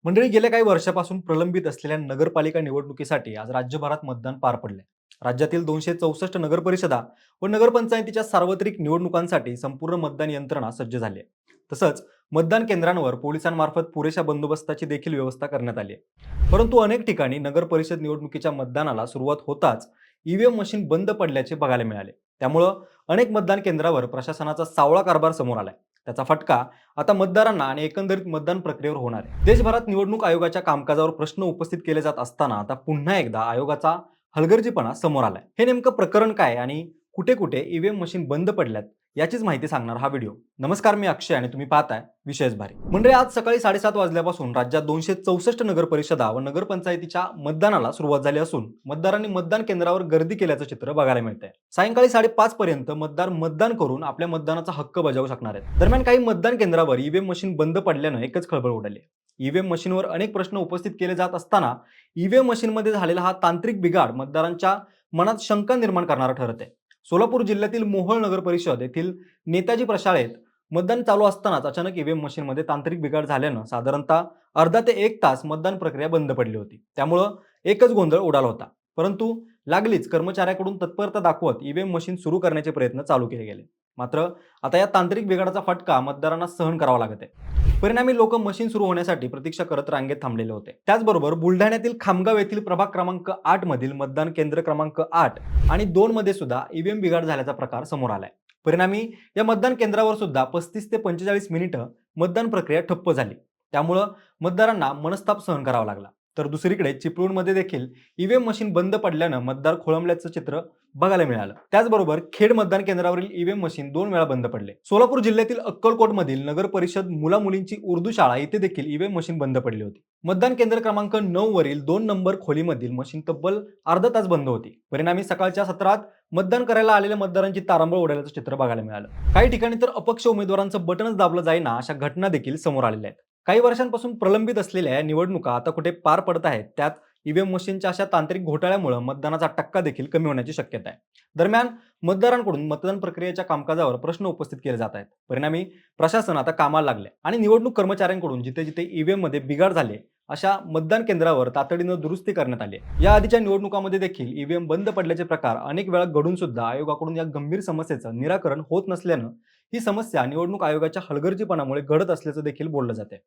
मंडळी गेल्या काही वर्षापासून प्रलंबित असलेल्या नगरपालिका निवडणुकीसाठी आज राज्यभरात मतदान पार पडले. राज्यातील 264 नगरपरिषदा व नगरपंचायतीच्या सार्वत्रिक निवडणुकांसाठी संपूर्ण मतदान यंत्रणा सज्ज झाली आहे. तसंच मतदान केंद्रांवर पोलिसांमार्फत पुरेशा बंदोबस्ताची देखील व्यवस्था करण्यात आली आहे. परंतु अनेक ठिकाणी नगरपरिषद निवडणुकीच्या मतदानाला सुरुवात होताच ईव्हीएम मशीन बंद पडल्याचे बघायला मिळाले. त्यामुळं अनेक मतदान केंद्रावर प्रशासनाचा सावळा कारभार समोर आलाय. त्याचा फटका आता मतदारांना आणि एकंदरीत मतदान प्रक्रियेवर होणार आहे. देशभरात निवडणूक आयोगाच्या कामकाजावर प्रश्न उपस्थित केले जात असताना आता पुन्हा एकदा आयोगाचा हलगर्जीपणा समोर आलाय. हे नेमकं प्रकरण काय आणि कुठे कुठे ईव्हीएम मशीन बंद पडल्यात याचीच माहिती सांगणार हा व्हिडिओ. नमस्कार, मी अक्षय आणि तुम्ही पाहताय विशेष भारी. म्हणजे आज सकाळी 7:30 वाजल्यापासून राज्यात 264 नगरपरिषदा व नगरपंचायतीच्या मतदानाला सुरुवात झाली असून मतदारांनी मतदान केंद्रावर गर्दी केल्याचं चित्र बघायला मिळतंय. सायंकाळी 5:30 पर्यंत मतदार मतदान करून आपल्या मतदानाचा हक्क बजावू शकणार आहेत. दरम्यान काही मतदान केंद्रावर ईव्हीएम मशीन बंद पडल्यानं एकच खळबळ उडाली. ईव्हीएम मशीनवर अनेक प्रश्न उपस्थित केले जात असताना ईव्हीएम मशीनमध्ये झालेला हा तांत्रिक बिघाड मतदारांच्या मनात शंका निर्माण करणारा ठरत आहे. सोलापूर जिल्ह्यातील मोहोळ नगर परिषद येथील नेताजी प्रशाळेत मतदान चालू असतानाच अचानक ईव्हीएम मशीनमध्ये तांत्रिक बिघाड झाल्यानं साधारणतः अर्धा ते 1 तास मतदान प्रक्रिया बंद पडली होती. त्यामुळं एकच गोंधळ उडाला होता. परंतु लागलीच कर्मचाऱ्याकडून तत्परता दाखवत ईव्हीएम मशीन सुरू करण्याचे प्रयत्न चालू केले गेले. मात्र आता या तांत्रिक बिघाडाचा फटका मतदारांना सहन करावा लागत आहे. परिणामी लोक मशीन सुरू होण्यासाठी प्रतीक्षा करत रांगेत थांबलेले होते. त्याचबरोबर बुलढाण्यातील खामगाव येथील प्रभाग क्रमांक 8 मधील मतदान केंद्र क्रमांक 8 आणि 2 मध्ये सुद्धा ईव्हीएम बिघाड झाल्याचा प्रकार समोर आलाय. परिणामी या मतदान केंद्रावर सुद्धा 35 ते 45 मिनिटं मतदान प्रक्रिया ठप्प झाली. त्यामुळं मतदारांना मनस्ताप सहन करावा लागला. तर दुसरीकडे चिपळूणमध्ये देखील ईव्हीएम मशीन बंद पडल्यानं मतदार खोळंबल्याचं चित्र बघायला मिळालं. त्याचबरोबर खेड मतदान केंद्रावरील ईव्हीएम मशीन 2 वेळा बंद पडले. सोलापूर जिल्ह्यातील अक्कलकोट मधील नगर परिषद मुला मुलींची उर्दू शाळा इथे देखील ईव्हीएम मशीन बंद पडली होती. मतदान केंद्र क्रमांक 9 वरील 2 नंबर खोलीमधील मशीन तब्बल अर्धा तास बंद होती. परिणामी सकाळच्या सत्रात मतदान करायला आलेल्या मतदारांची तारांबळ उडाल्याचं चित्र बघायला मिळालं. काही ठिकाणी तर अपक्ष उमेदवारांचं बटनच दाबलं जाईना अशा घटना देखील समोर आलेल्या आहेत. काही वर्षांपासून प्रलंबित असलेल्या या निवडणुका आता कुठे पार पडत आहेत. त्यात ईव्हीएम मशीनच्या अशा तांत्रिक घोटाळ्यामुळे मतदानाचा टक्का देखील कमी होण्याची शक्यता आहे. दरम्यान मतदारांकडून मतदान प्रक्रियेच्या कामकाजावर प्रश्न उपस्थित केले जात आहेत. परिणामी प्रशासन आता कामाला लागले आणि निवडणूक कर्मचाऱ्यांकडून जिथे जिथे ईव्हीएम मध्ये बिघाड झाले अशा मतदान केंद्रावर तातडीनं दुरुस्ती करण्यात आली. या आधीच्या निवडणुकांमध्ये देखील ईव्हीएम बंद पडल्याचे प्रकार अनेक वेळा घडून सुद्धा आयोगाकडून या गंभीर समस्येचं निराकरण होत नसल्यानं ही समस्या निवडणूक आयोगाच्या हलगर्जीपणामुळे घडत असल्याचं देखील बोललं जाते.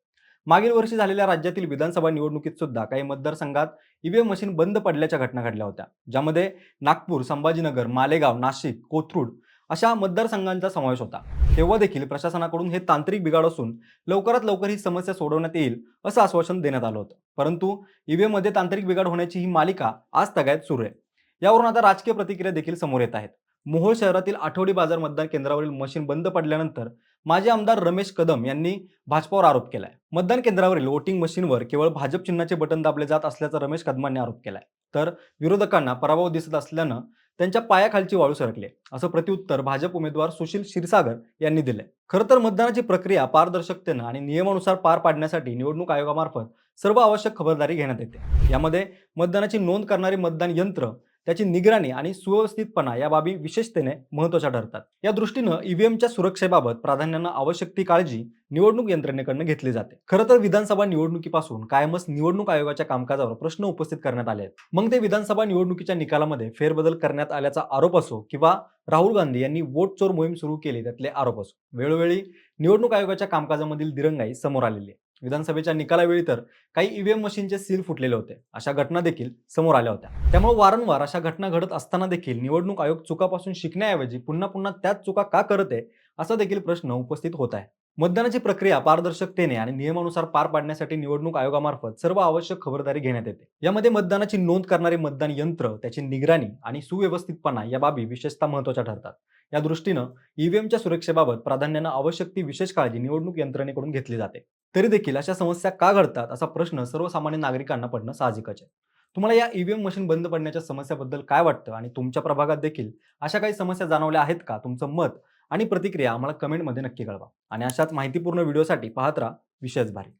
मागील वर्षी झालेल्या राज्यातील विधानसभा निवडणुकीत सुद्धा काही मतदारसंघात ईव्हीएम मशीन बंद पडल्याच्या घटना घडल्या होत्या, ज्यामध्ये नागपूर, संभाजीनगर, मालेगाव, नाशिक, कोथरूड अशा मतदारसंघांचा समावेश होता. तेव्हा देखील प्रशासनाकडून हे तांत्रिक बिघाड असून लवकरात लवकर ही समस्या सोडवण्यात येईल असं आश्वासन देण्यात आलं होतं. परंतु ईव्हीएम मध्ये तांत्रिक बिघाड होण्याची ही मालिका आज तगायत सुरू आहे. यावरून आता राजकीय प्रतिक्रिया देखील समोर येत आहेत. मोहोळ शहरातील आठवडी बाजार मतदान केंद्रावरील मशीन बंद पडल्यानंतर माजी आमदार रमेश कदम यांनी भाजपावर आरोप केलाय. मतदान केंद्रावरील वोटिंग मशीनवर केवळ भाजप चिन्हाचे बटन दाबले जात असल्याचा रमेश कदमांनी आरोप केलाय. तर विरोधकांना पराभव दिसत असल्यानं त्यांच्या पायाखालची वाळू सरकली असं प्रत्युत्तर भाजप उमेदवार सुशील क्षीरसागर यांनी दिले. खरं तर मतदानाची प्रक्रिया पारदर्शकतेनं आणि नियमानुसार पार पाडण्यासाठी निवडणूक आयोगामार्फत सर्व आवश्यक खबरदारी घेण्यात येते. यामध्ये मतदानाची नोंद करणारी मतदान यंत्र, त्याची निगराणी आणि सुव्यवस्थितपणा या बाबी विशेषतेने महत्त्वाच्या ठरतात. या दृष्टीनं ईव्हीएमच्या सुरक्षेबाबत प्राधान्यानं आवश्यक ती काळजी निवडणूक यंत्रणेकडून घेतली जाते. खरं तर विधानसभा निवडणुकीपासून कायमच निवडणूक आयोगाच्या कामकाजावर प्रश्न उपस्थित करण्यात आले आहेत. मग ते विधानसभा निवडणुकीच्या निकालामध्ये फेरबदल करण्यात आल्याचा आरोप असो किंवा राहुल गांधी यांनी वोट चोर मोहीम सुरू केली त्यातले आरोप असो, वेळोवेळी निवडणूक आयोगाच्या कामकाजामधील दिरंगाई समोर आलेली आहे. विधानसभेच्या निकालावेळी तर काही ईव्हीएम मशीनचे सील फुटलेले होते, अशा घटना देखील समोर आल्या होत्या. त्यामुळे वारंवार अशा घटना घडत असताना देखील निवडणूक आयोग चुकापासून शिकण्याऐवजी पुन्हा पुन्हा त्याच चुका का करत आहे असा देखील प्रश्न उपस्थित होत आहे. मतदानाची प्रक्रिया पारदर्शकतेने आणि नियमानुसार पार पाडण्यासाठी निवडणूक आयोगामार्फत सर्व आवश्यक खबरदारी घेण्यात येते. यामध्ये मतदानाची नोंद करणारे मतदान यंत्र, त्याची निगराणी आणि सुव्यवस्थितपणा या बाबी विशेषतः महत्त्वाच्या ठरतात. या दृष्टीनं ईव्हीएमच्या सुरक्षेबाबत प्राधान्यानं आवश्यक ती विशेष काळजी निवडणूक यंत्रणेकडून घेतली जाते. तरी देखील अशा समस्या का घडतात असा प्रश्न सर्वसामान्य नागरिकांना पडणं साहजिकच आहे. तुम्हाला या ईव्हीएम मशीन बंद पडण्याच्या समस्याबद्दल काय वाटतं आणि तुमच्या प्रभागात देखील अशा काही समस्या जाणवल्या आहेत का? तुमचं मत आणि प्रतिक्रिया आम्हाला कमेंटमध्ये नक्की कळवा आणि अशाच माहितीपूर्ण व्हिडिओसाठी पाहत राहा विशेष भारी.